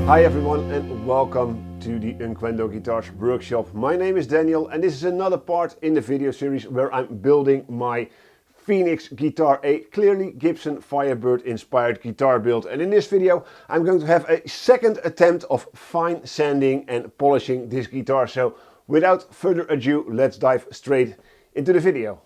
Hi everyone and welcome to the Unquendo Guitars workshop. My name is Daniel and this is another part in the video series where I'm building my Phoenix guitar, a clearly Gibson Firebird inspired guitar build. And in this video I'm going to have a second attempt of fine sanding and polishing this guitar. So without further ado, let's dive straight into the video.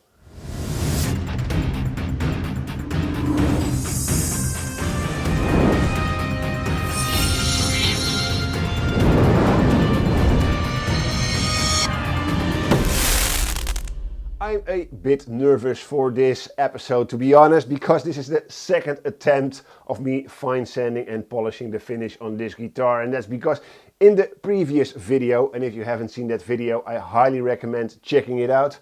I'm a bit nervous for this episode, to be honest, because this is the second attempt of me fine sanding and polishing the finish on this guitar. And that's because in the previous video, and if you haven't seen that video, I highly recommend checking it out.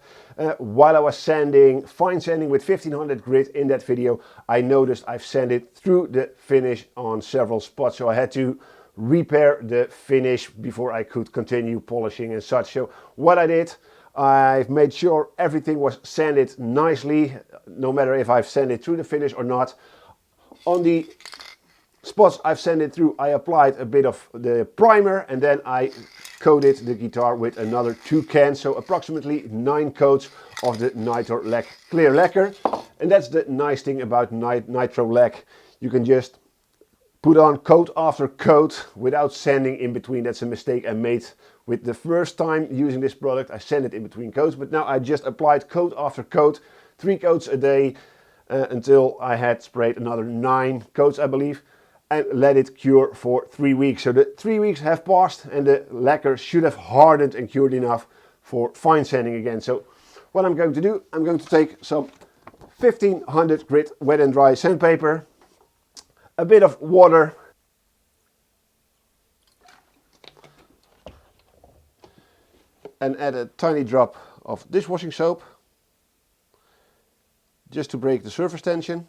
While I was fine sanding with 1500 grit in that video, I noticed I've sanded through the finish on several spots. So I had to repair the finish before I could continue polishing and such. So what I did, I've made sure everything was sanded nicely, no matter if I've sanded through the finish or not. On the spots I've sanded through, I applied a bit of the primer and then I coated the guitar with another 2 cans, so approximately 9 coats of the Nitorlack clear lacquer. And that's the nice thing about Nitorlack. You can just put on coat after coat without sanding in between. That's a mistake I made with the first time using this product. I sanded in between coats, but now I just applied coat after coat, 3 coats a day, until I had sprayed another 9 coats, I believe, and let it cure for 3 weeks. So the 3 weeks have passed and the lacquer should have hardened and cured enough for fine sanding again. So what I'm going to do, I'm going to take some 1500 grit wet and dry sandpaper, a bit of water, and add a tiny drop of dishwashing soap just to break the surface tension,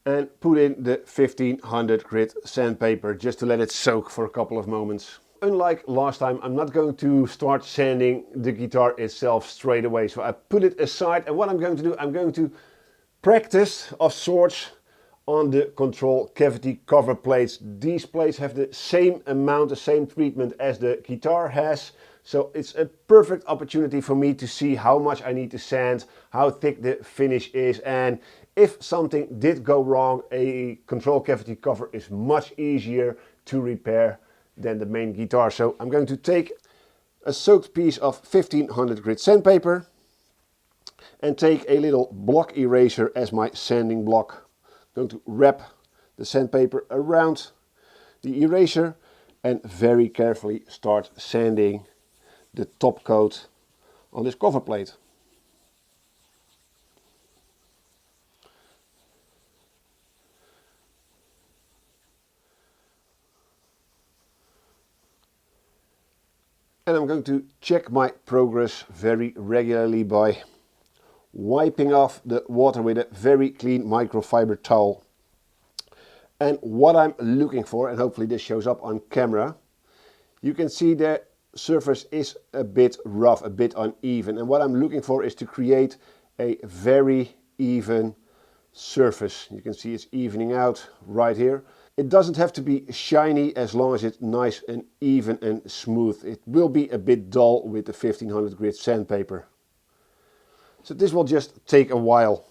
and put in the 1500 grit sandpaper just to let it soak for a couple of moments. Unlike last time, I'm not going to start sanding the guitar itself straight away, so I put it aside, and what I'm going to do, I'm going to practice of sorts on the control cavity cover plates. These plates have the same amount, the same treatment as the guitar has. So it's a perfect opportunity for me to see how much I need to sand, how thick the finish is, and if something did go wrong, a control cavity cover is much easier to repair than the main guitar. So I'm going to take a soaked piece of 1500 grit sandpaper and take a little block eraser as my sanding block. I'm going to wrap the sandpaper around the eraser and very carefully start sanding the top coat on this cover plate. And I'm going to check my progress very regularly by wiping off the water with a very clean microfiber towel. And what I'm looking for, and hopefully this shows up on camera, you can see the surface is a bit rough, a bit uneven, and what I'm looking for is to create a very even surface. You can see it's evening out right here. It doesn't have to be shiny as long as it's nice and even and smooth. It will be a bit dull with the 1500 grit sandpaper. So this will just take a while.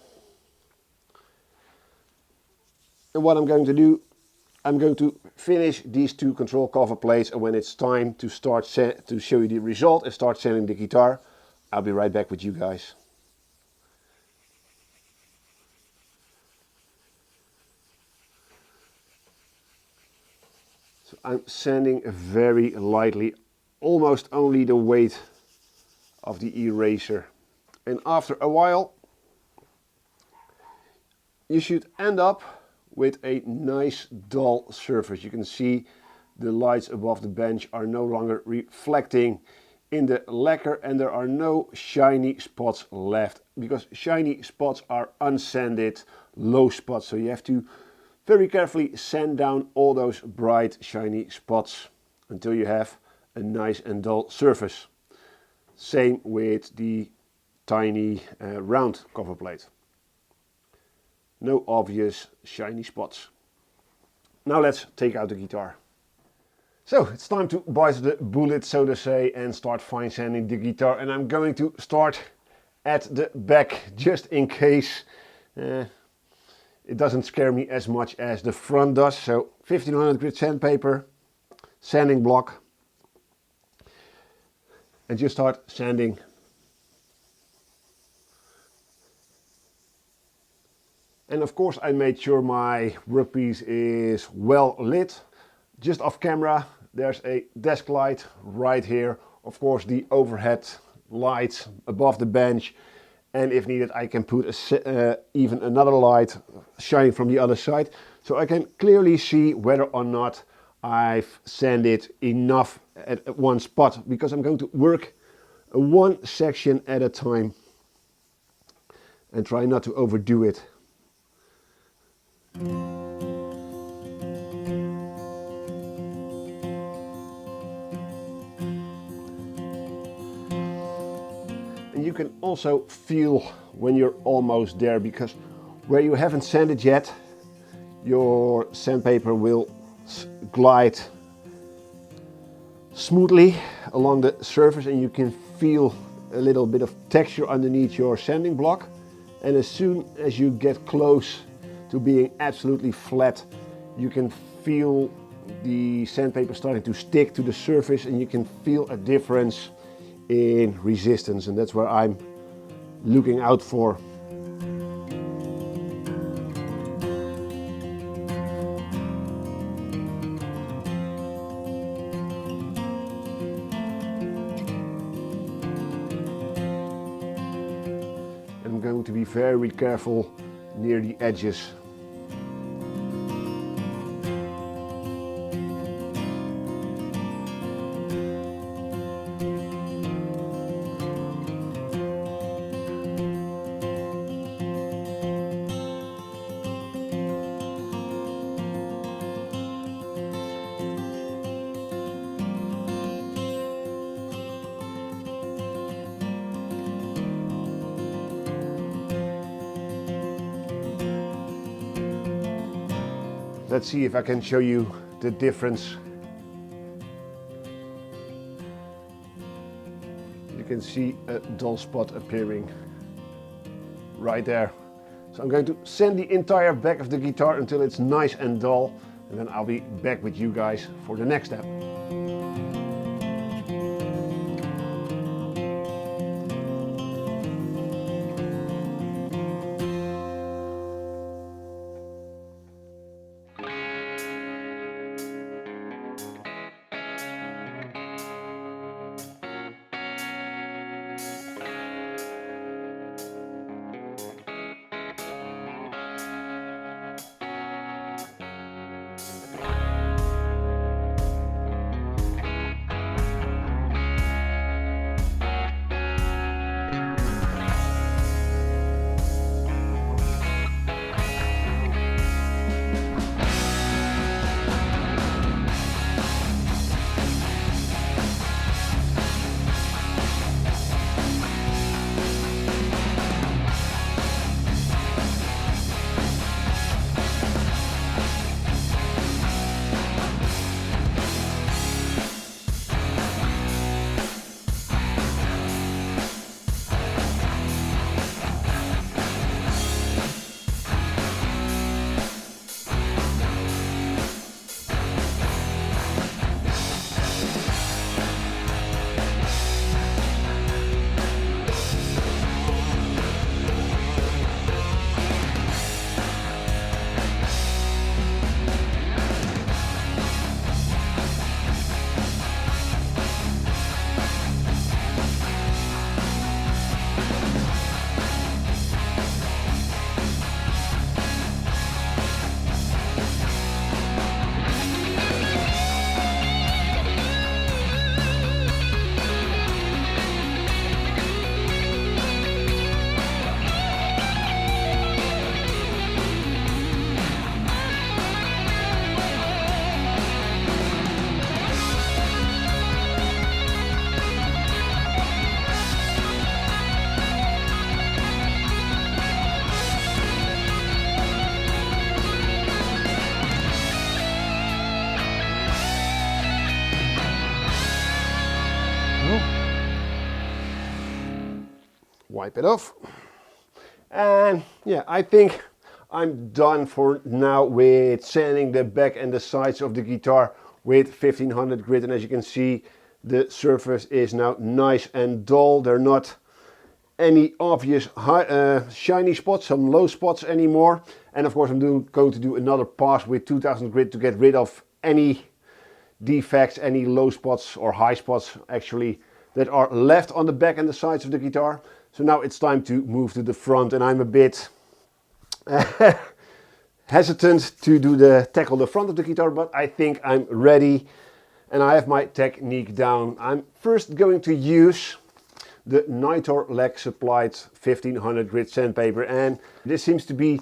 And what I'm going to do, I'm going to finish these 2 control cover plates, and when it's time to start to show you the result and start sanding the guitar, I'll be right back with you guys. So I'm sanding very lightly, almost only the weight of the eraser. And after a while, you should end up with a nice dull surface. You can see the lights above the bench are no longer reflecting in the lacquer, and there are no shiny spots left, because shiny spots are unsanded low spots. So you have to very carefully sand down all those bright shiny spots until you have a nice and dull surface. Same with the tiny round cover plate. No obvious shiny spots. Now let's take out the guitar. So it's time to bite the bullet, so to say, and start fine sanding the guitar. And I'm going to start at the back, just in case it doesn't scare me as much as the front does. So 1500 grit sandpaper, sanding block, and just start sanding. And of course I made sure my workpiece is well lit. Just off camera there's a desk light right here. Of course the overhead lights above the bench, and if needed I can put even another light shining from the other side, so I can clearly see whether or not I've sanded enough at one spot, because I'm going to work one section at a time and try not to overdo it. And you can also feel when you're almost there, because where you haven't sanded yet, your sandpaper will glide smoothly along the surface and you can feel a little bit of texture underneath your sanding block. And as soon as you get close to being absolutely flat, you can feel the sandpaper starting to stick to the surface, and you can feel a difference in resistance, and that's where I'm looking out for. I'm going to be very careful near the edges. Let's see if I can show you the difference. You can see a dull spot appearing right there. So I'm going to sand the entire back of the guitar until it's nice and dull, and then I'll be back with you guys for the next step. wipe it off. And yeah, I think I'm done for now with sanding the back and the sides of the guitar with 1500 grit. And as you can see, the surface is now nice and dull. There are not any obvious shiny spots, some low spots anymore. And of course I'm going to do another pass with 2000 grit to get rid of any defects, any low spots or high spots actually that are left on the back and the sides of the guitar. So now it's time to move to the front, and I'm a bit hesitant to tackle the front of the guitar, but I think I'm ready and I have my technique down. I'm first going to use the Nitorlack supplied 1500 grit sandpaper, and this seems to be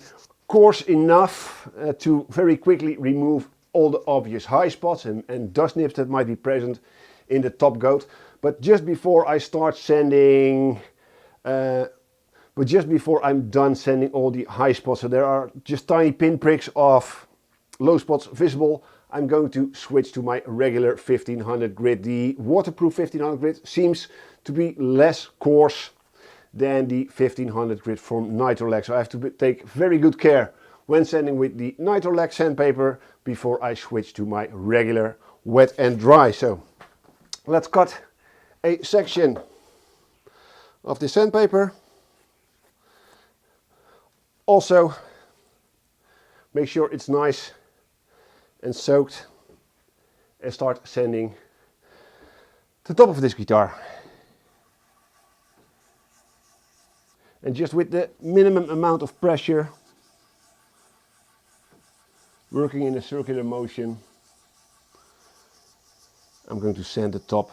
coarse enough to very quickly remove all the obvious high spots and dust nips that might be present in the top coat. But just before I start sanding, just before I'm done sanding all the high spots, so there are just tiny pinpricks of low spots visible, I'm going to switch to my regular 1500 grit. The waterproof 1500 grit seems to be less coarse than the 1500 grit from Nitorlack, so I have to take very good care when sanding with the Nitorlack sandpaper before I switch to my regular wet and dry. So let's cut a section of the sandpaper. Also make sure it's nice and soaked, and start sanding the top of this guitar. And just with the minimum amount of pressure, working in a circular motion, I'm going to sand the top.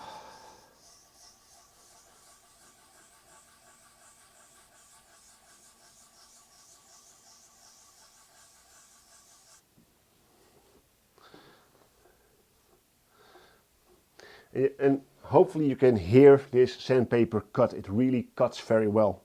And hopefully you can hear this sandpaper cut. It really cuts very well.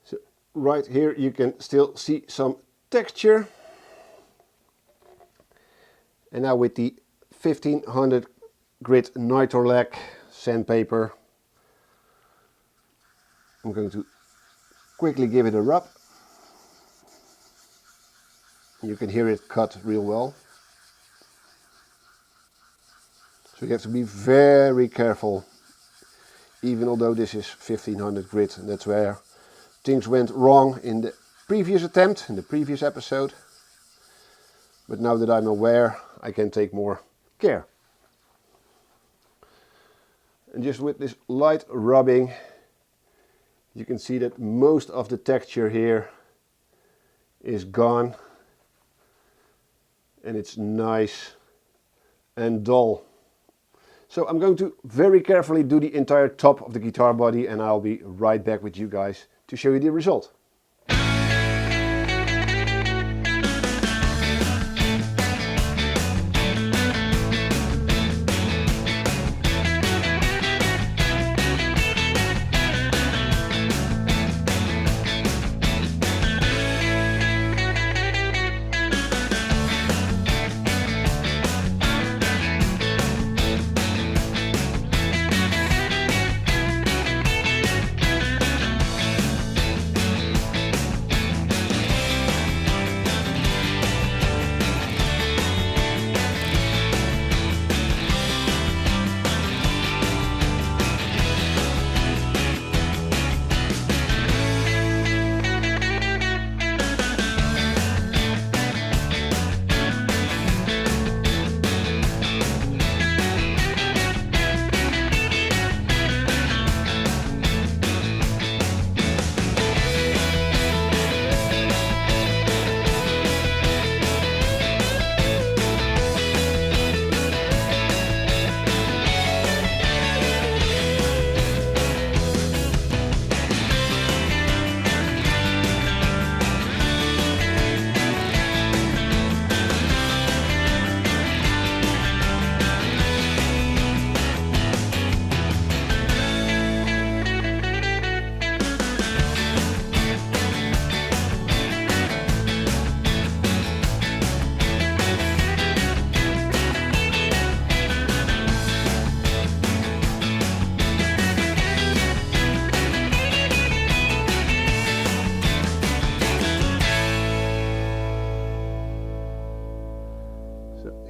So right here you can still see some texture. And now with the 1500 grit Nitorlack sandpaper, I'm going to quickly give it a rub. You can hear it cut real well. So you have to be very careful, even although this is 1500 grit, and that's where things went wrong in the previous attempt, in the previous episode. But now that I'm aware, I can take more care. And just with this light rubbing, you can see that most of the texture here is gone. And it's nice and dull. So I'm going to very carefully do the entire top of the guitar body, and I'll be right back with you guys to show you the result.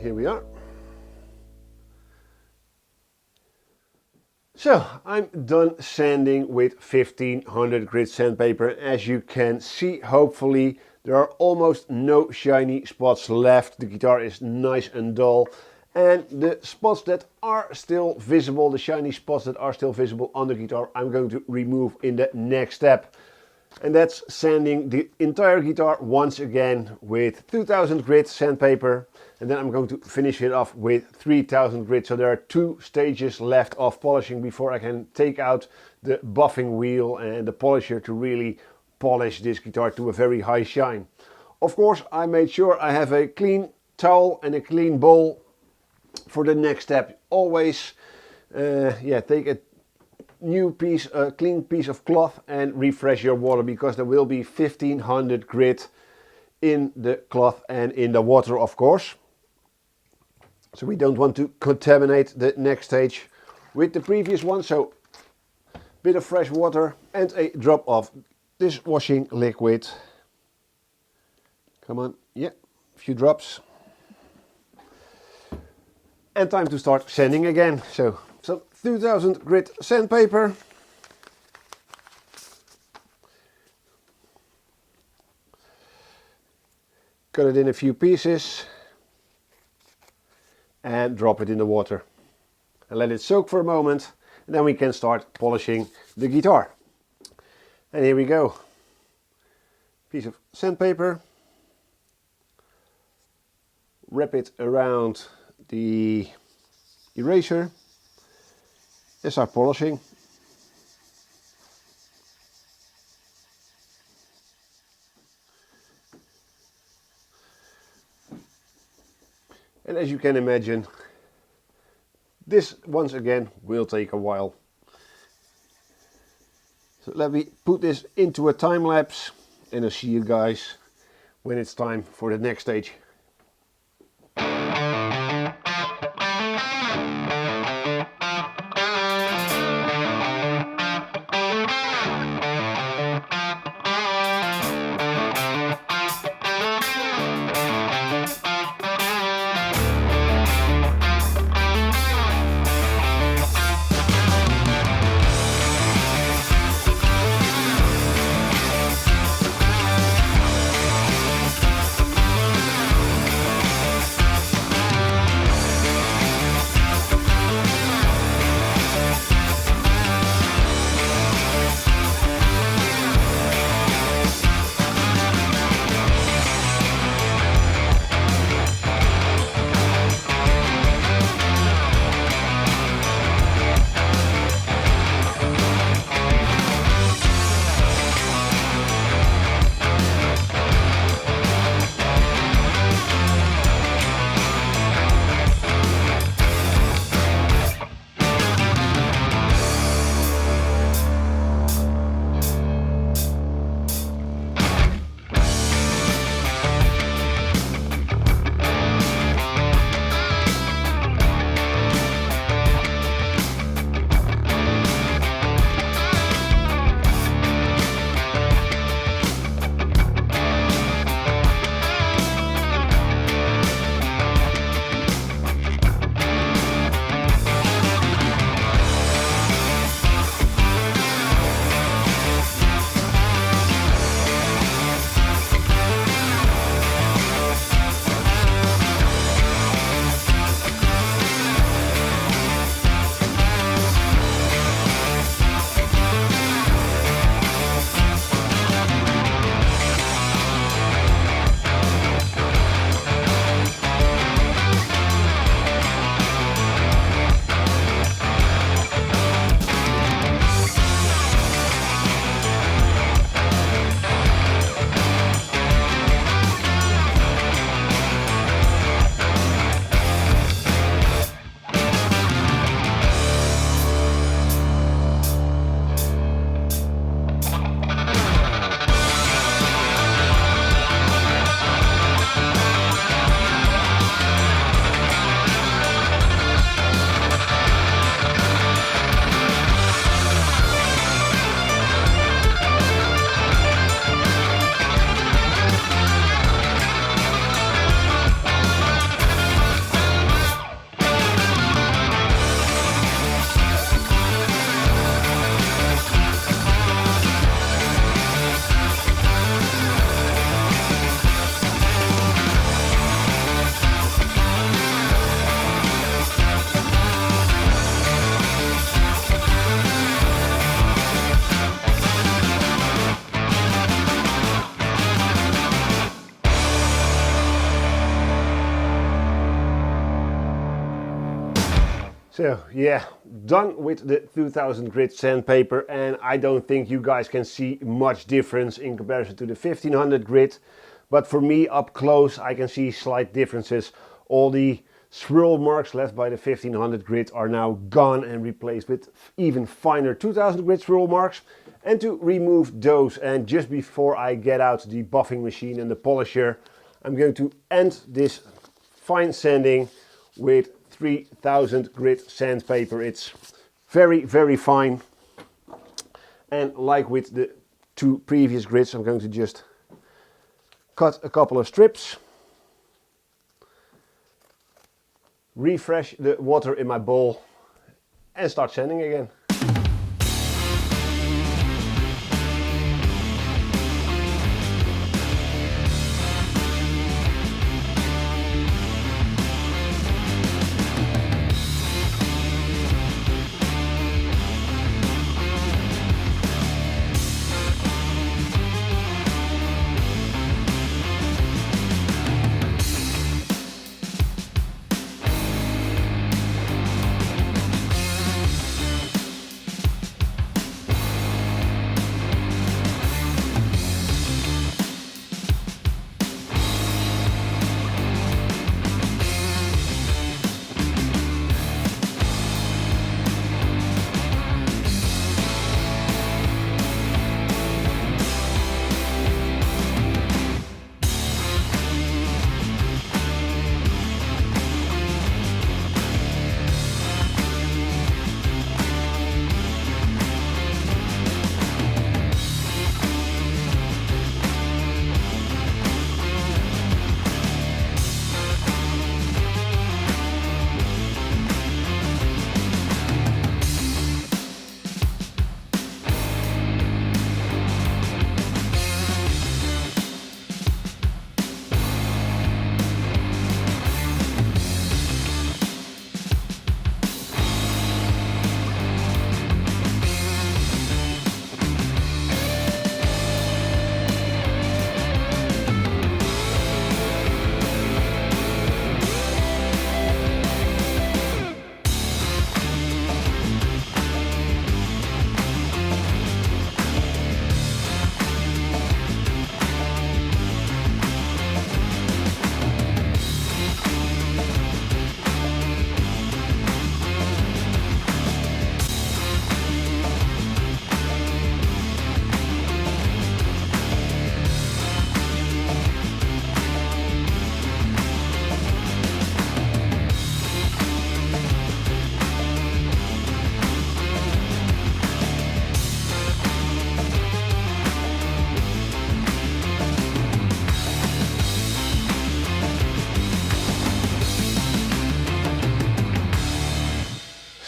here we are. So I'm done sanding with 1500 grit sandpaper. As you can see, hopefully there are almost no shiny spots left. The guitar is nice and dull, and the spots that are still visible, the shiny spots that are still visible on the guitar, I'm going to remove in the next step. And that's sanding the entire guitar once again with 2000 grit sandpaper, and then I'm going to finish it off with 3000 grit. So there are 2 stages left of polishing before I can take out the buffing wheel and the polisher to really polish this guitar to a very high shine. Of course, I made sure I have a clean towel and a clean bowl for the next step. Always take a clean piece of cloth and refresh your water, because there will be 1500 grit in the cloth and in the water, of course. So we don't want to contaminate the next stage with the previous one. So a bit of fresh water and a drop of dishwashing liquid. Come on, yeah, a few drops. And time to start sanding again. So some 2000 grit sandpaper. Cut it in a few pieces and drop it in the water and let it soak for a moment, and then we can start polishing the guitar. And here we go. Piece of sandpaper. Wrap it around the eraser and start polishing. And as you can imagine, this once again will take a while. So let me put this into a time lapse, and I'll see you guys when it's time for the next stage. So yeah, done with the 2000 grit sandpaper, and I don't think you guys can see much difference in comparison to the 1500 grit, but for me up close I can see slight differences. All the swirl marks left by the 1500 grit are now gone and replaced with even finer 2000 grit swirl marks. And to remove those, and just before I get out the buffing machine and the polisher, I'm going to end this fine sanding with 3000 grit sandpaper. It's very, very fine. And like with the two previous grits, I'm going to just cut a couple of strips, refresh the water in my bowl, and start sanding again.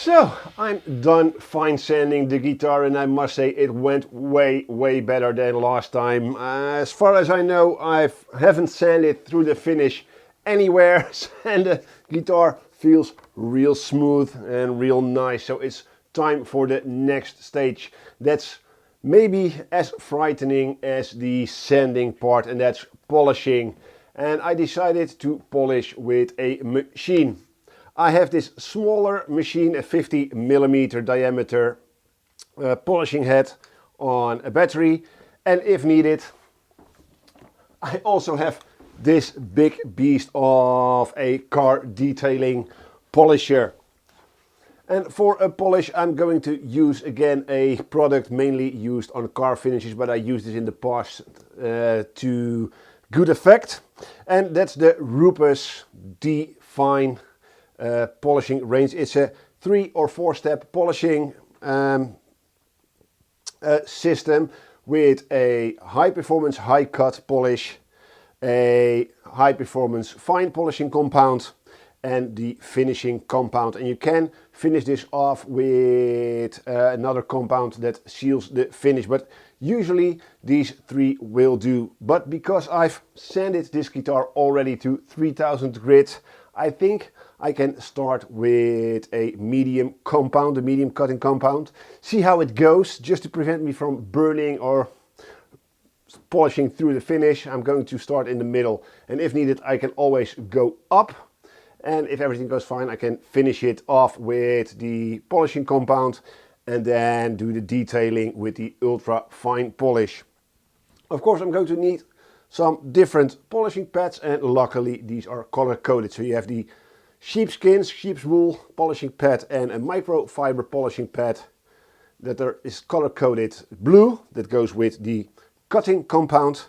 So I'm done fine sanding the guitar, and I must say it went way better than last time. As far as I know, I haven't sanded through the finish anywhere, and the guitar feels real smooth and real nice. So it's time for the next stage. That's maybe as frightening as the sanding part, and that's polishing. And I decided to polish with a machine. I have this smaller machine, a 50mm diameter polishing head on a battery, and if needed, I also have this big beast of a car detailing polisher. And for a polish, I'm going to use again a product mainly used on car finishes, but I used this in the past to good effect, and that's the RUPES D-Fine polishing range. It's a 3 or 4 step polishing system with a high performance high cut polish, a high performance fine polishing compound, and the finishing compound. And you can finish this off with another compound that seals the finish, but usually these 3 will do. But because I've sanded this guitar already to 3000 grit, I think I can start with a medium compound, a medium cutting compound. See how it goes, just to prevent me from burning or polishing through the finish. I'm going to start in the middle, and if needed I can always go up. And if everything goes fine, I can finish it off with the polishing compound and then do the detailing with the ultra fine polish. Of course, I'm going to need some different polishing pads, and luckily these are color coded. So you have the sheepskins, sheep's wool polishing pad and a microfiber polishing pad that is color coded blue, that goes with the cutting compound.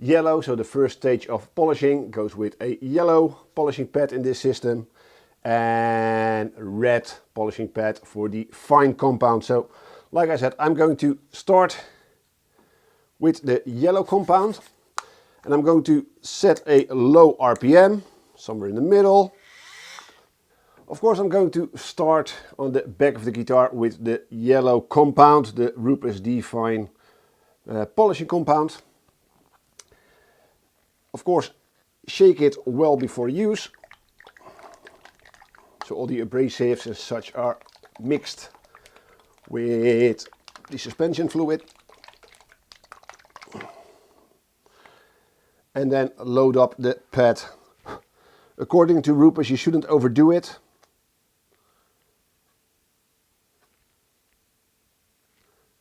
Yellow, so the first stage of polishing, goes with a yellow polishing pad in this system, and red polishing pad for the fine compound. So like I said, I'm going to start with the yellow compound, and I'm going to set a low RPM somewhere in the middle. Of course, I'm going to start on the back of the guitar with the yellow compound, the RUPES D-Fine polishing compound. Of course, shake it well before use, so all the abrasives and such are mixed with the suspension fluid. And then load up the pad. According to RUPES, you shouldn't overdo it.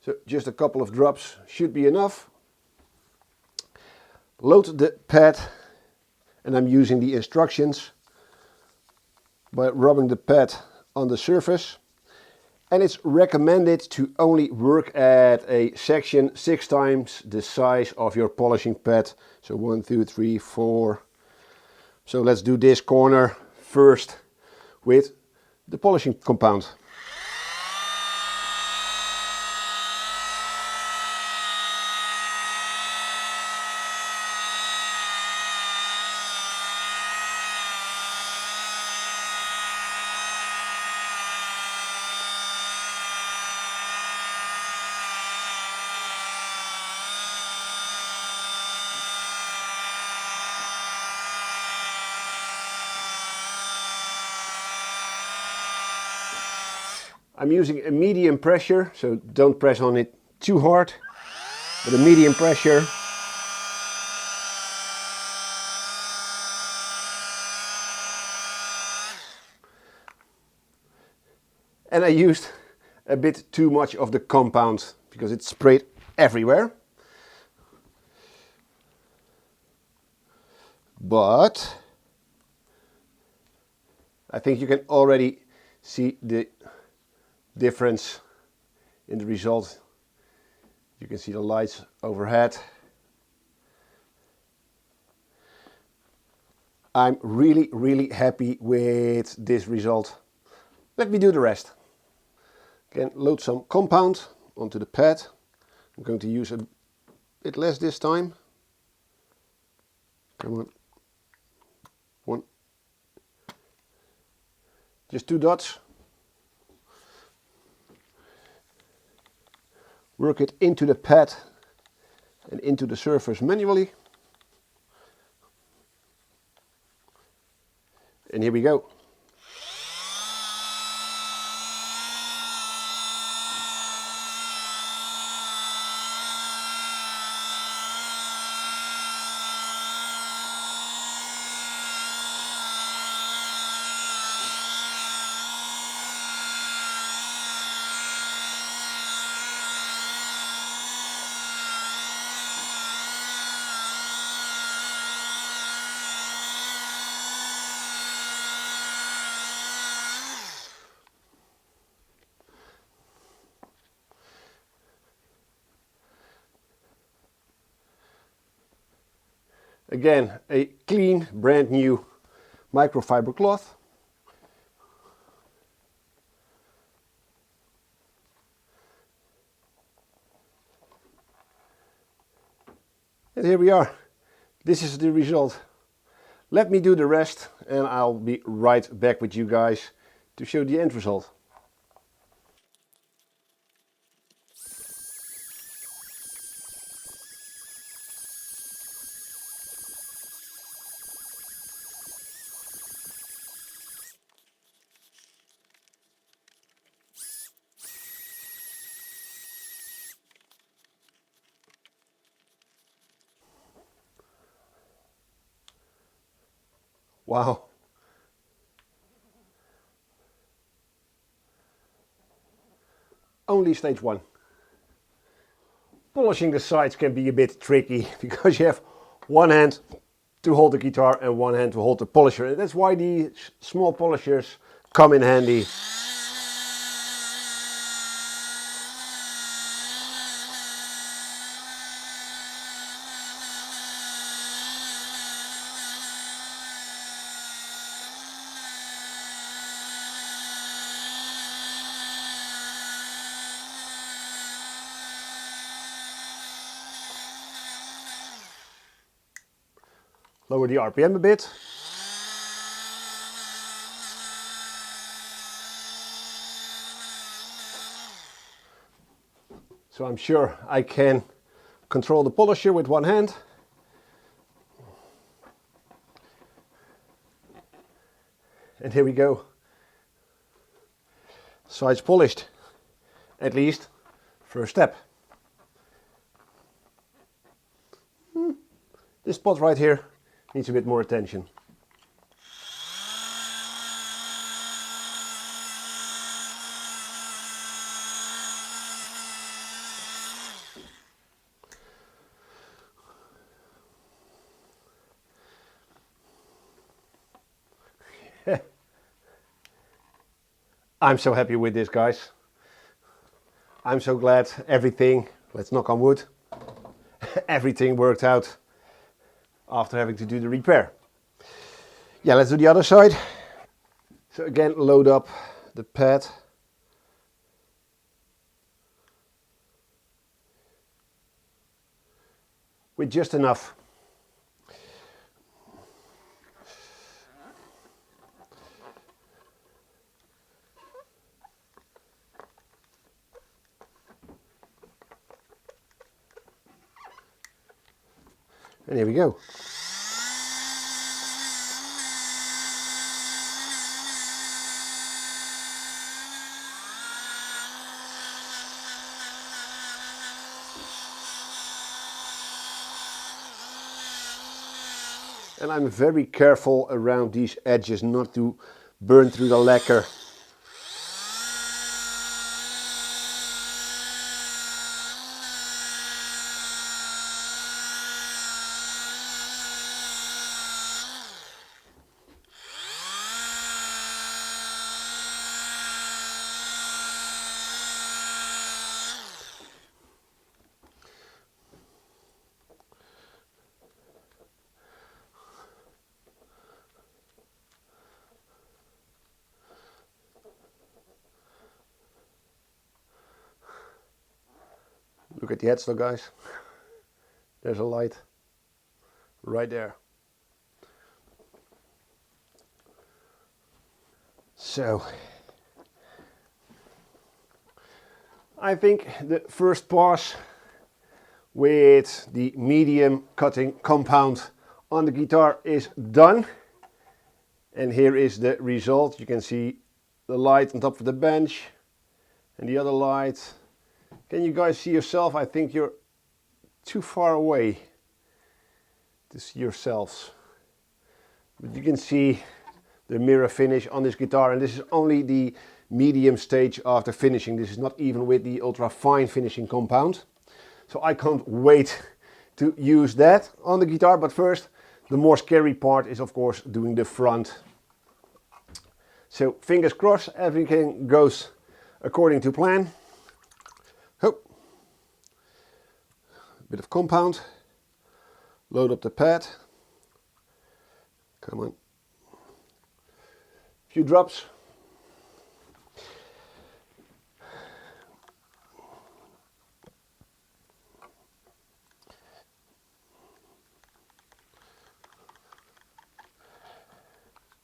So just a couple of drops should be enough. Load the pad, and I'm using the instructions by rubbing the pad on the surface. And it's recommended to only work at a section 6 times the size of your polishing pad. So 1, 2, 3, 4. So let's do this corner first with the polishing compound. I'm using a medium pressure, so don't press on it too hard, but a medium pressure. And I used a bit too much of the compound because it sprayed everywhere. But I think you can already see the difference in the result. You can see the lights overhead. I'm really happy with this result. Let me do the rest. Again, load some compound onto the pad. I'm going to use a bit less this time. Come on. 1. Just 2 dots. Work it into the pad and into the surface manually. And here we go. Again, a clean, brand new microfiber cloth. And here we are. This is the result. Let me do the rest and I'll be right back with you guys to show the end result. Wow, only stage 1. Polishing the sides can be a bit tricky because you have one hand to hold the guitar and one hand to hold the polisher. And that's why these small polishers come in handy. Lower the RPM a bit. So I'm sure I can control the polisher with one hand. And here we go. Sides polished. At least, first step. This spot right here needs a bit more attention. I'm so happy with this, guys. I'm so glad everything, let's knock on wood, everything worked out after having to do the repair. Yeah, let's do the other side. So again, load up the pad. With just enough. And here we go. And I'm very careful around these edges not to burn through the lacquer. Look at the headstock, guys. There's a light right there. So I think the first pass with the medium cutting compound on the guitar is done. And here is the result. You can see the light on top of the bench and the other light. Can you guys see yourself? I think you're too far away to see yourselves. But you can see the mirror finish on this guitar, and this is only the medium stage after finishing. This is not even with the ultra fine finishing compound. So I can't wait to use that on the guitar. But first, the more scary part is of course doing the front. So fingers crossed, everything goes according to plan. Oh. Bit of compound. Load up the pad. Come on. Few drops.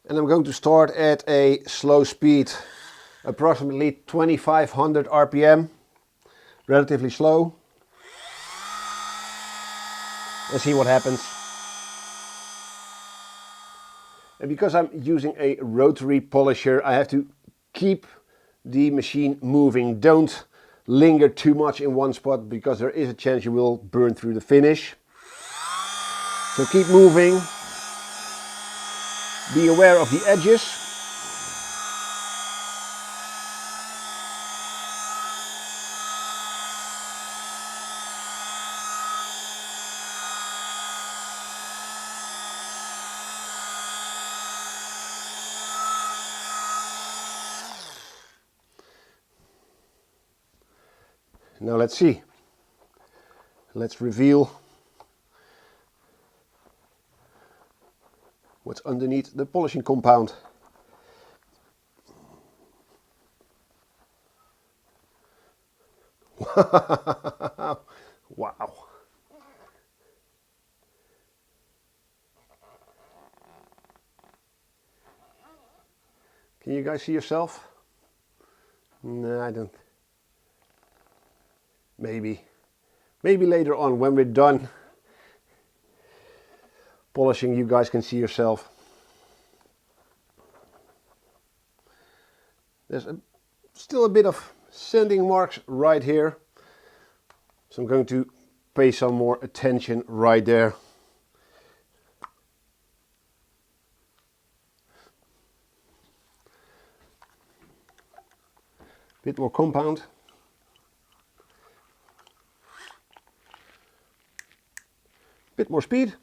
And I'm going to start at a slow speed, approximately 2500 RPM, relatively slow. And see what happens. And because I'm using a rotary polisher, I have to keep the machine moving. Don't linger too much in one spot because there is a chance you will burn through the finish. So keep moving. Be aware of the edges. Now let's see. Let's reveal what's underneath the polishing compound. Wow. Can you guys see yourself? No, I don't. Maybe later on when we're done polishing, you guys can see yourself. There's still a bit of sanding marks right here, so I'm going to pay some more attention right there. Bit more compound. Bit more speed.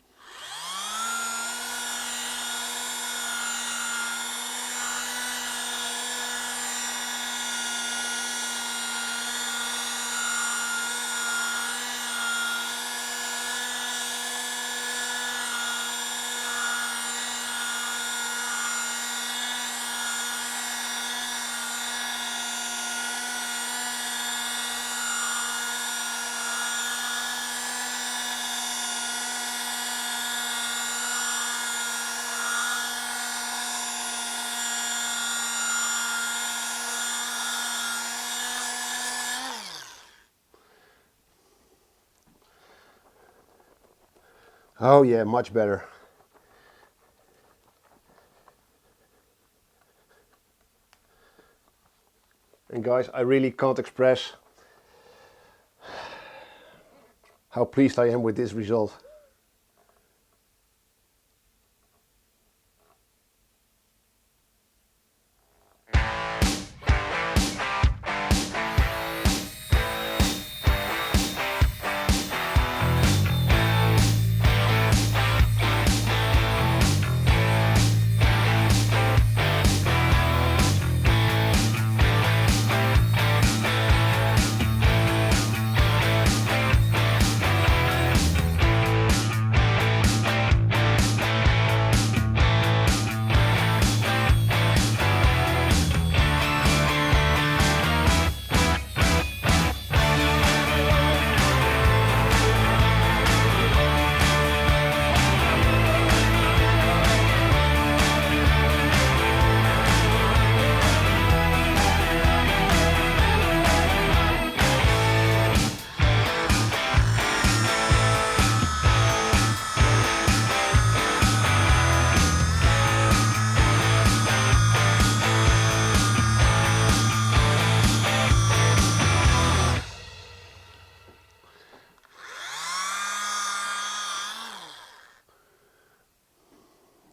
Oh yeah, much better. And guys, I really can't express how pleased I am with this result.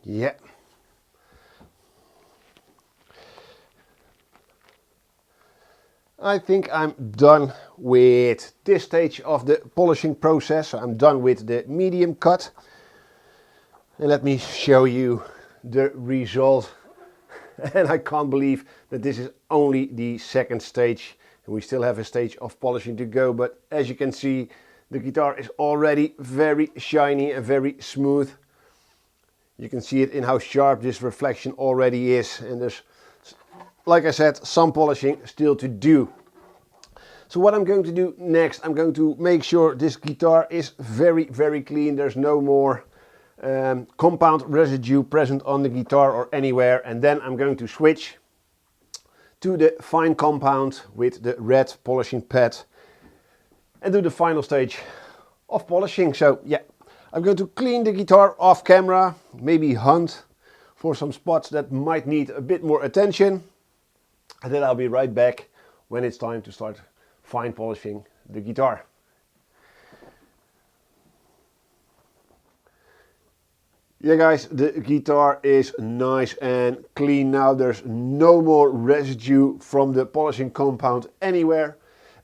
Yeah. I think I'm done with this stage of the polishing process. I'm done with the medium cut. And let me show you the result. And I can't believe that this is only the second stage. And we still have a stage of polishing to go. But as you can see, the guitar is already very shiny and very smooth. You can see it in how sharp this reflection already is. And there's, like I said, some polishing still to do. So what I'm going to do next, I'm going to make sure this guitar is very, very clean. There's no more compound residue present on the guitar or anywhere. And then I'm going to switch to the fine compound with the red polishing pad and do the final stage of polishing. So yeah, I'm going to clean the guitar off camera, maybe hunt for some spots that might need a bit more attention. And then I'll be right back when it's time to start fine polishing the guitar. Yeah guys, the guitar is nice and clean now. There's no more residue from the polishing compound anywhere.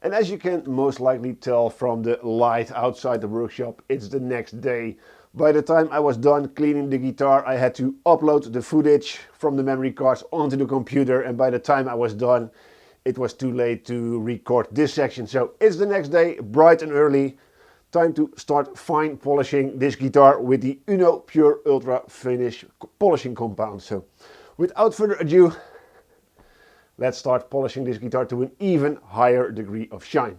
And as you can most likely tell from the light outside the workshop, it's the next day. By the time I was done cleaning the guitar, I had to upload the footage from the memory cards onto the computer. And by the time I was done, it was too late to record this section. So it's the next day, bright and early. Time to start fine polishing this guitar with the Uno Pure Ultra Finish polishing compound. So without further ado, let's start polishing this guitar to an even higher degree of shine.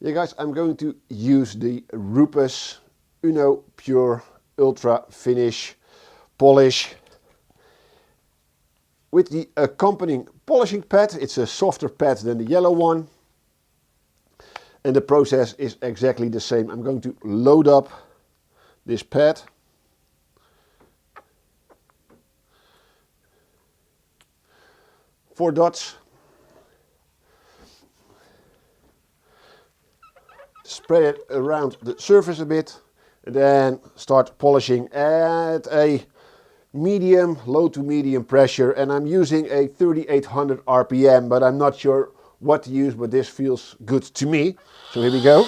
Yeah guys, I'm going to use the RUPES Uno Pure Ultra Finish polish with the accompanying polishing pad. It's a softer pad than the yellow one. And the process is exactly the same. I'm going to load up this pad. Four dots. Spread it around the surface a bit. And then start polishing at a medium, low to medium pressure. And I'm using a 3800 RPM, but I'm not sure what to use, but this feels good to me. So here we go.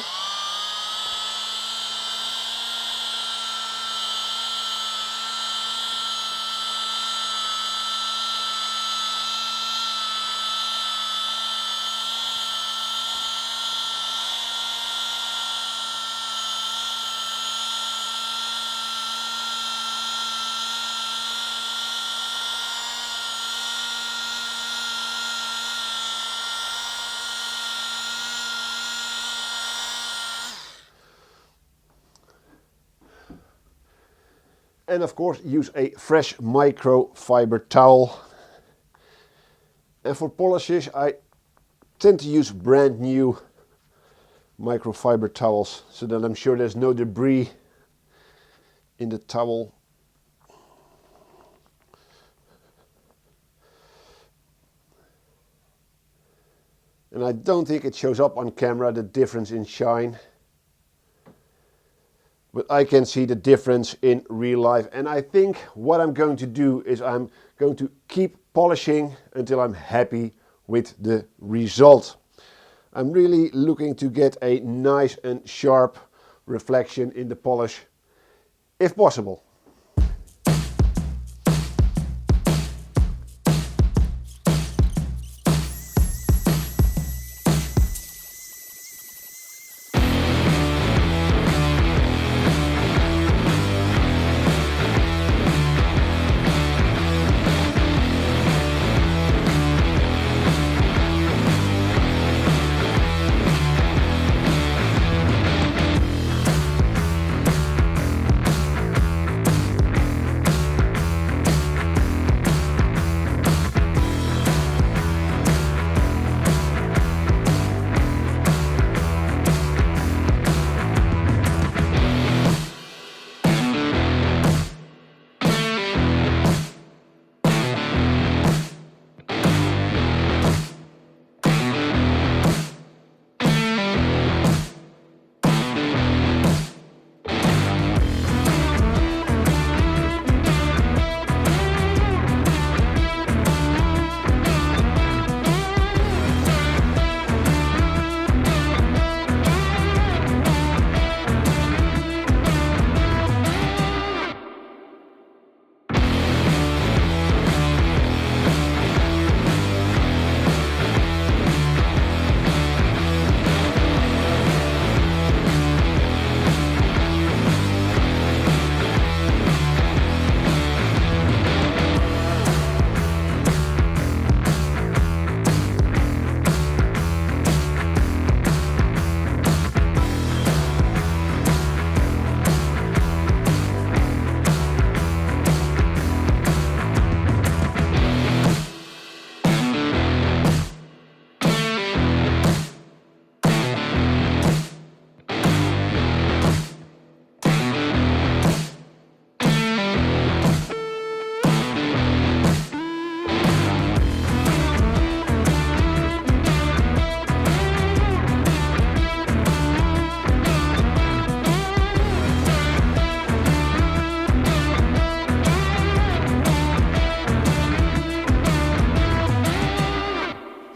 And of course use a fresh microfiber towel. And for polishes I tend to use brand new microfiber towels so that I'm sure there's no debris in the towel. And I don't think it shows up on camera, the difference in shine. But I can see the difference in real life. And I think what I'm going to do is I'm going to keep polishing until I'm happy with the result. I'm really looking to get a nice and sharp reflection in the polish, if possible.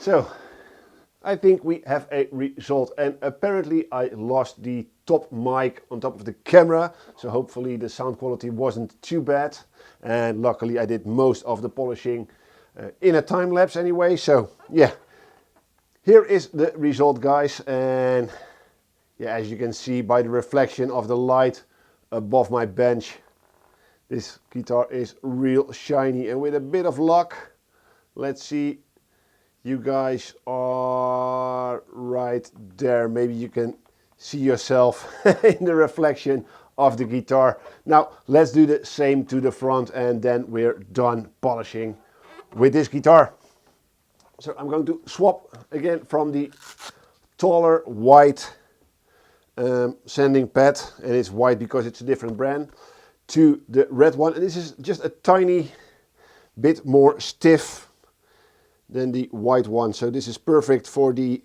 So I think we have a result, and apparently I lost the top mic on top of the camera, so hopefully the sound quality wasn't too bad, and luckily I did most of the polishing in a time lapse anyway. So yeah, here is the result, guys. And yeah, as you can see by the reflection of the light above my bench, this guitar is real shiny, and with a bit of luck, let's see, you guys are right there. Maybe you can see yourself in the reflection of the guitar. Now let's do the same to the front, and then we're done polishing with this guitar. So I'm going to swap again from the taller white sanding pad, and it's white because it's a different brand, to the red one. And this is just a tiny bit more stiff than the white one. So this is perfect for the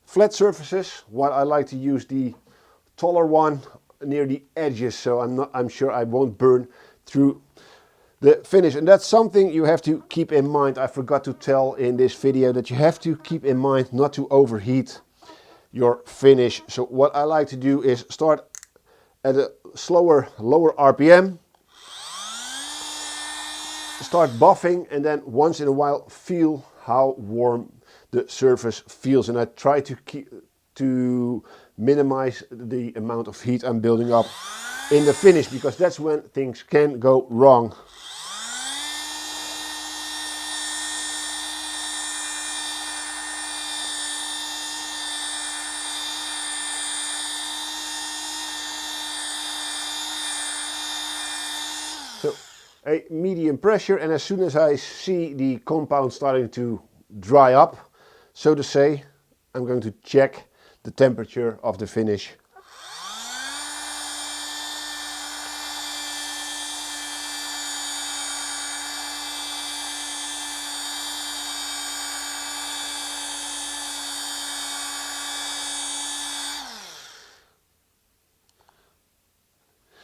flat surfaces, while I like to use the taller one near the edges, so I'm sure I won't burn through the finish. And that's something you have to keep in mind. I forgot to tell in this video that you have to keep in mind not to overheat your finish. So what I like to do is start at a slower, lower RPM, start buffing, and then once in a while feel how warm the surface feels. And I try to minimize the amount of heat I'm building up in the finish, because that's when things can go wrong. So a medium pressure, and as soon as I see the compound starting to dry up, so to say, I'm going to check the temperature of the finish.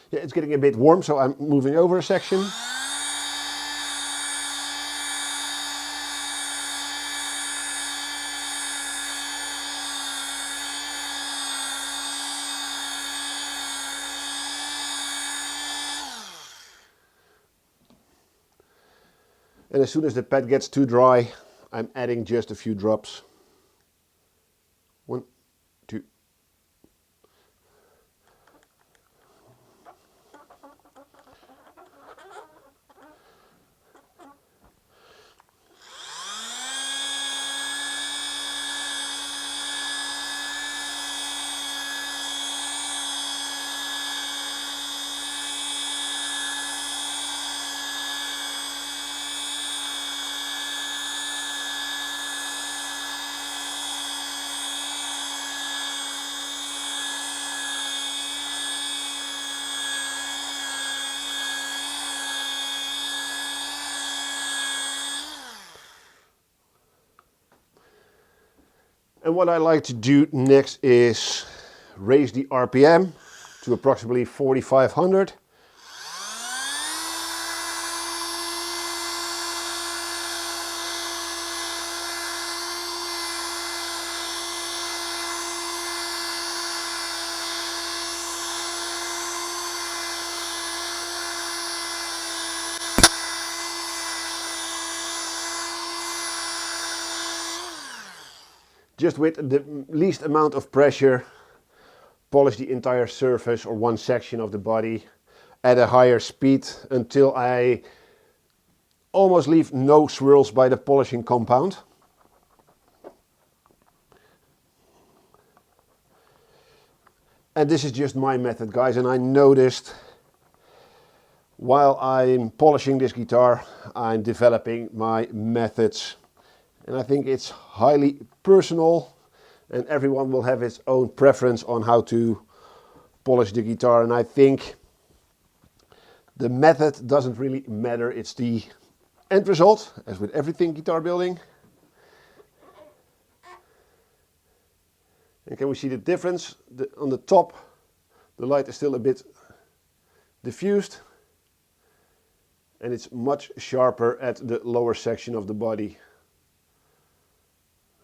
Yeah, it's getting a bit warm, so I'm moving over a section. And as soon as the pad gets too dry, I'm adding just a few drops. 1, 2. And what I like to do next is raise the RPM to approximately 4,500. Just with the least amount of pressure, polish the entire surface or one section of the body at a higher speed until I almost leave no swirls by the polishing compound. And this is just my method, guys, and I noticed while I'm polishing this guitar, I'm developing my methods. And I think it's highly personal, and everyone will have his own preference on how to polish the guitar. And I think the method doesn't really matter, it's the end result, as with everything guitar building. And can we see the difference? On the top, the light is still a bit diffused, and it's much sharper at the lower section of the body.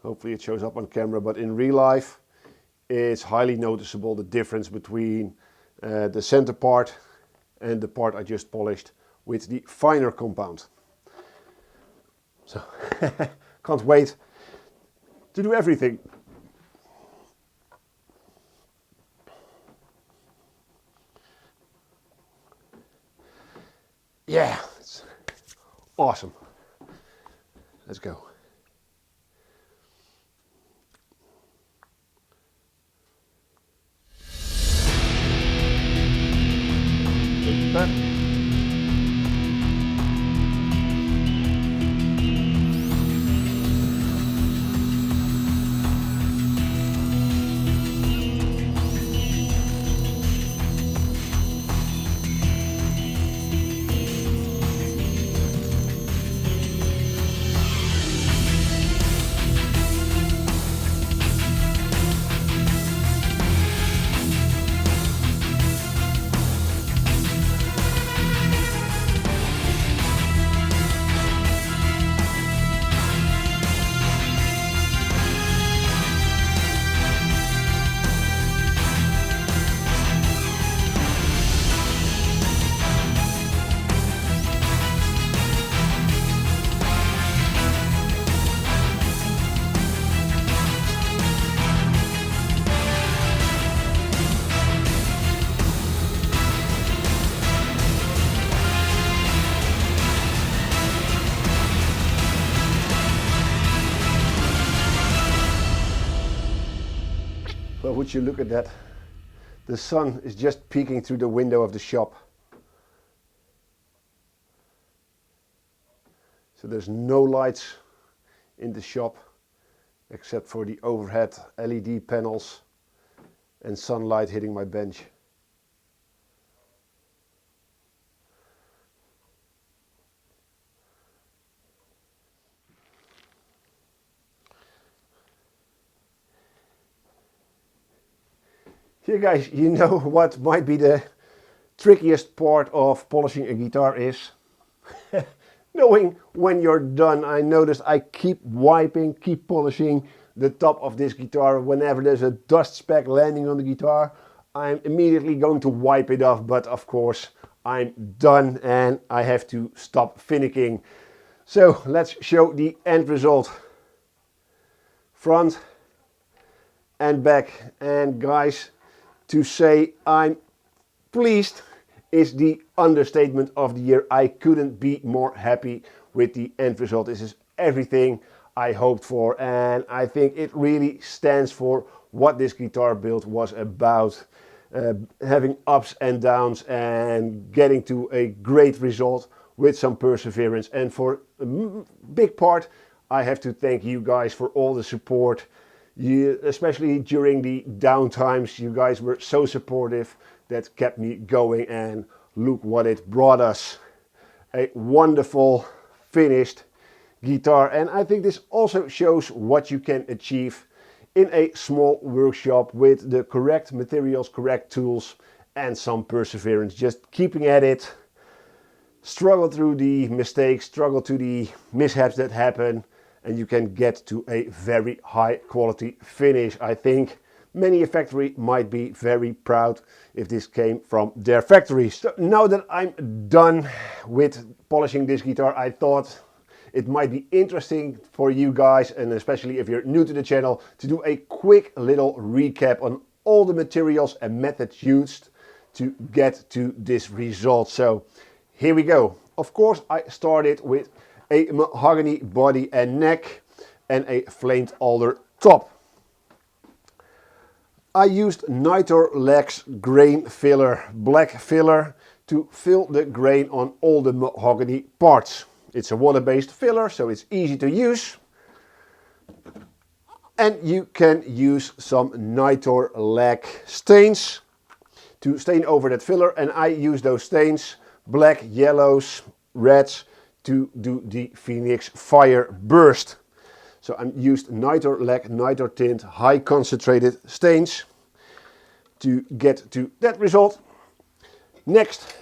Hopefully it shows up on camera, but in real life it's highly noticeable, the difference between the center part and the part I just polished with the finer compound. So can't wait to do everything. Yeah, it's awesome. Let's go. But well, would you look at that? The sun is just peeking through the window of the shop. So there's no lights in the shop except for the overhead LED panels and sunlight hitting my bench. Here guys, you know what might be the trickiest part of polishing a guitar is? Knowing when you're done. I noticed I keep wiping, keep polishing the top of this guitar. Whenever there's a dust speck landing on the guitar, I'm immediately going to wipe it off, but of course I'm done and I have to stop finicking. So let's show the end result. Front and back. And guys, to say I'm pleased is the understatement of the year. I couldn't be more happy with the end result. This is everything I hoped for, and I think it really stands for what this guitar build was about. Having ups and downs and getting to a great result with some perseverance. And for a big part, I have to thank you guys for all the support. Especially during the down times, you guys were so supportive. That kept me going, and look what it brought us. A wonderful finished guitar, and I think this also shows what you can achieve in a small workshop with the correct materials, correct tools, and some perseverance. Just keeping at it, struggle through the mistakes, struggle to the mishaps that happen, and you can get to a very high quality finish. I think many a factory might be very proud if this came from their factory. So now that I'm done with polishing this guitar, I thought it might be interesting for you guys, and especially if you're new to the channel, to do a quick little recap on all the materials and methods used to get to this result. So here we go. Of course, I started with a mahogany body and neck and a flamed alder top. I used Nitorlack's grain filler, black filler, to fill the grain on all the mahogany parts. It's a water-based filler, so it's easy to use. And you can use some Nitorlack stains to stain over that filler, and I use those stains, black, yellows, reds, to do the Phoenix Fire Burst. So I used Nitorlack Nitor Tint high concentrated stains to get to that result. Next,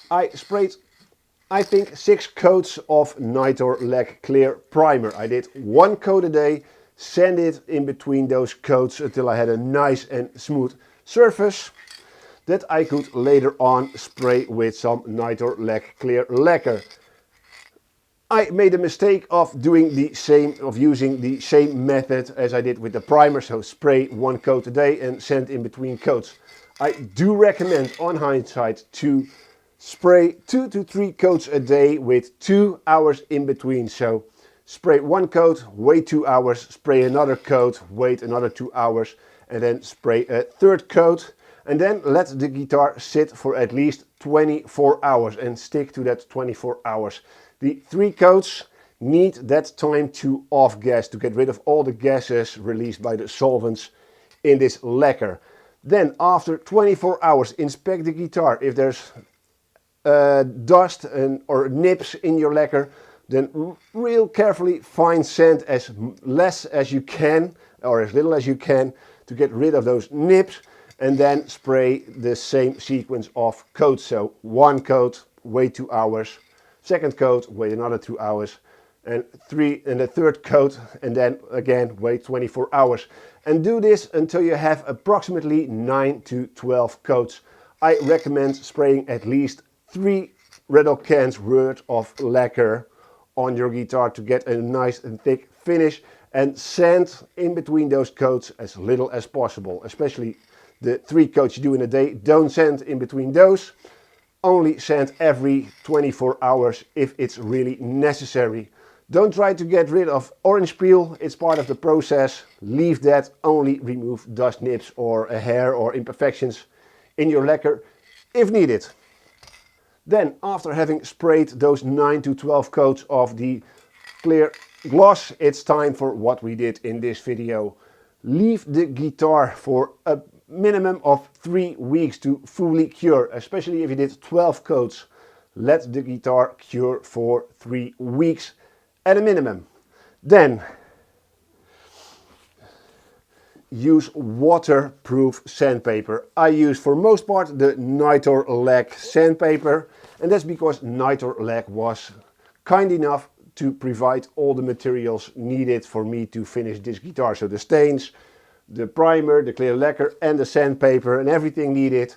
I sprayed, I think, 6 coats of Nitorlack Clear Primer. I did 1 coat a day, sanded in between those coats until I had a nice and smooth surface that I could later on spray with some Nitorlack Clear Lacquer. I made a mistake of doing the same, of using the same method as I did with the primer, so spray 1 coat a day and sand in between coats. I do recommend, on hindsight, to spray 2 to 3 coats a day with 2 hours in between. So spray 1 coat, wait 2 hours, spray another coat, wait another 2 hours, and then spray a 3rd coat. And then let the guitar sit for at least 24 hours and stick to that 24 hours. The 3 coats need that time to off-gas, to get rid of all the gases released by the solvents in this lacquer. Then after 24 hours, inspect the guitar. If there's dust or nips in your lacquer, then real carefully fine sand as less as you can, or as little as you can, to get rid of those nips, and then spray the same sequence of coats. So 1 coat, wait 2 hours, 2nd coat, wait another 2 hours, and the 3rd coat, and then again wait 24 hours. And do this until you have approximately 9 to 12 coats. I recommend spraying at least 3 Red Hot cans worth of lacquer on your guitar to get a nice and thick finish, and sand in between those coats as little as possible. Especially the 3 coats you do in a day, don't sand in between those. Only sand every 24 hours if it's really necessary. Don't try to get rid of orange peel, it's part of the process. Leave that, only remove dust nips or a hair or imperfections in your lacquer if needed. Then, after having sprayed those 9 to 12 coats of the clear gloss, it's time for what we did in this video. Leave the guitar for a minimum of 3 weeks to fully cure, especially if you did 12 coats. Let the guitar cure for 3 weeks at a minimum. Then use waterproof sandpaper. I use for most part the Nitorlack sandpaper, and that's because Nitorlack was kind enough to provide all the materials needed for me to finish this guitar. So the stains, the primer, the clear lacquer and the sandpaper, and everything needed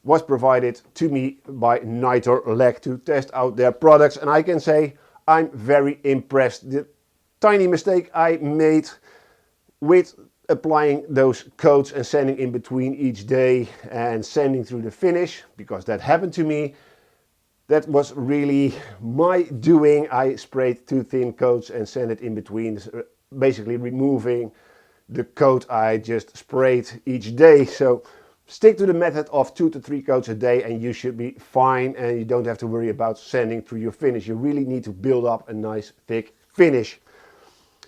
was provided to me by Nitorlack to test out their products, and I can say I'm very impressed. The tiny mistake I made with applying those coats and sanding in between each day and sanding through the finish, because that happened to me, that was really my doing. I sprayed 2 thin coats and sanded in between, basically removing the coat I just sprayed each day. So stick to the method of 2 to 3 coats a day and you should be fine, and you don't have to worry about sanding through your finish. You really need to build up a nice thick finish.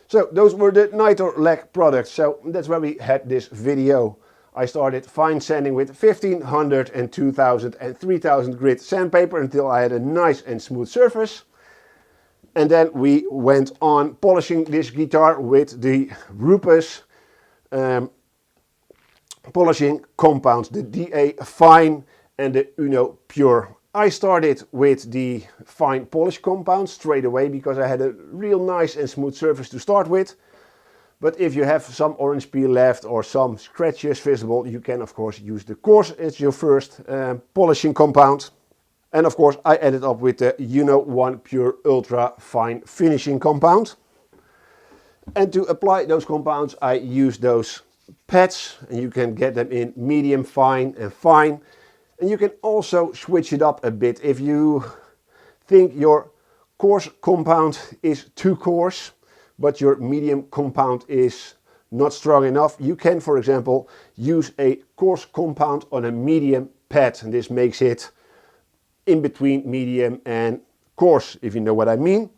So those were the Nitorlack products. So that's where we had this video. I started fine sanding with 1500 and 2000 and 3000 grit sandpaper until I had a nice and smooth surface. And then we went on polishing this guitar with the RUPES polishing compounds, the DA Fine and the Uno Pure. I started with the fine polish compound straight away because I had a real nice and smooth surface to start with. But if you have some orange peel left or some scratches visible, you can of course use the coarse as your first polishing compound. And of course I ended up with the Uno 1 Pure Ultra Fine Finishing Compound. And to apply those compounds I use those pads, and you can get them in medium, fine and fine. And you can also switch it up a bit. If you think your coarse compound is too coarse, but your medium compound is not strong enough, you can, for example, use a coarse compound on a medium pad, and this makes it in between medium and coarse, if you know what I mean.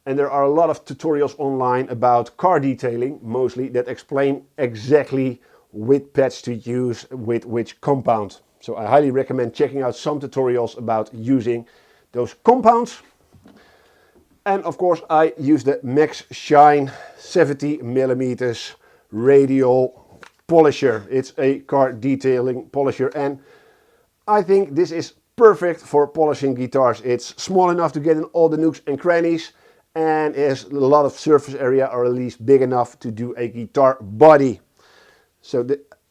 And there are a lot of tutorials online about car detailing, mostly, that explain exactly which pads to use with which compound. So I highly recommend checking out some tutorials about using those compounds. And of course I use the Maxshine 70mm radial polisher. It's a car detailing polisher, and I think this is perfect for polishing guitars. It's small enough to get in all the nooks and crannies, and has a lot of surface area, or at least big enough to do a guitar body. So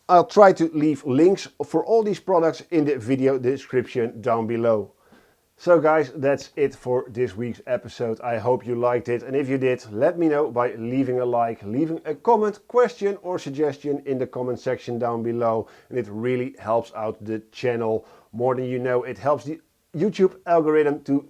I'll try to leave links for all these products in the video description down below. So guys, that's it for this week's episode. I hope you liked it, and if you did, let me know by leaving a like, leaving a comment, question or suggestion in the comment section down below, and it really helps out the channel more than you know. It helps the YouTube algorithm to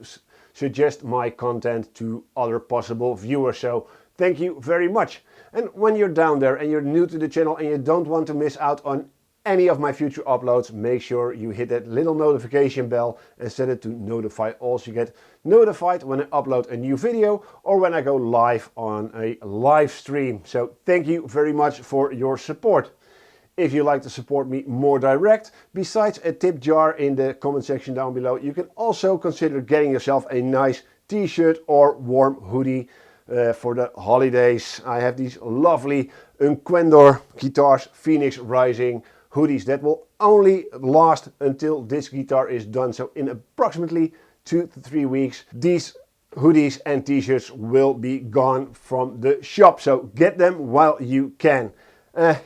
suggest my content to other possible viewers, so thank you very much. And when you're down there and you're new to the channel and you don't want to miss out on any of my future uploads, make sure you hit that little notification bell and set it to notify all, so you get notified when I upload a new video or when I go live on a live stream. So thank you very much for your support. If you like to support me more direct, besides a tip jar in the comment section down below, you can also consider getting yourself a nice t-shirt or warm hoodie for the holidays. I have these lovely Unquendor Guitars Phoenix Rising hoodies that will only last until this guitar is done. So in approximately 2 to 3 weeks, these hoodies and t-shirts will be gone from the shop. So get them while you can.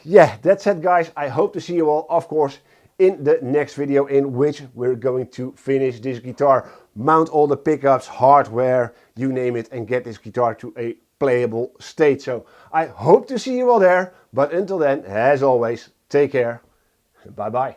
Yeah, that's it guys. I hope to see you all, of course, in the next video, in which we're going to finish this guitar, mount all the pickups, hardware, you name it, and get this guitar to a playable state. So I hope to see you all there, but until then, as always, take care. Bye bye.